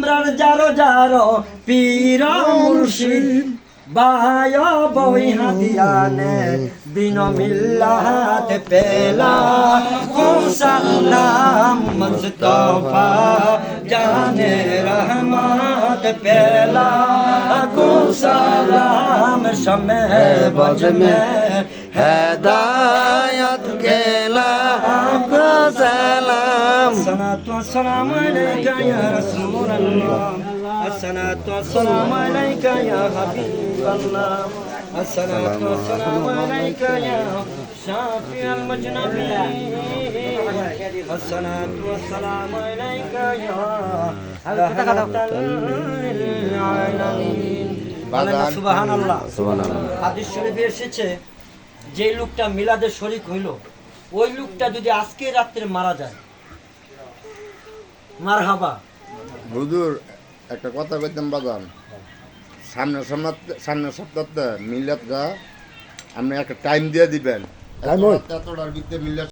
হাজার যারো যারো পীর মুর্শিদ বায় বই হাদিয়ানে বিনো মিল্লাত পেলা সালাম মুস্তফা জানে রহমত পেলা সালাম শমে বজ में হেদায়ত কেলা সালাম সনাতু সালাম আলাইকা ইয়া রাসূলুল্লাহ আসসালাতু ওয়াসসালামু আলাইকা ইয়া হাবিবাল্লাহ আসসালাতু ওয়াসসালামু আলাইকা ইয়া শাফিউল মুজনাবিন আসসালাতু ওয়াসসালামু আলাইকা ইয়া রাহমাতাল লিল আলামিন সুবহানাল্লাহ সুবহানাল্লাহ। হাদিস শরীফে এসেছে যে লোকটা মিলাদে শরীক হইল ওই লোকটা যদি আজকে রাত্রে মারা যায় মারহাবা। হুজুর একটা কথা কইতাম বাজান, সামনের সপ্তাহে মিলাদটা আপনি একটা টাইম দিয়ে দিবেন, এতটার ভিতরে মিলাদ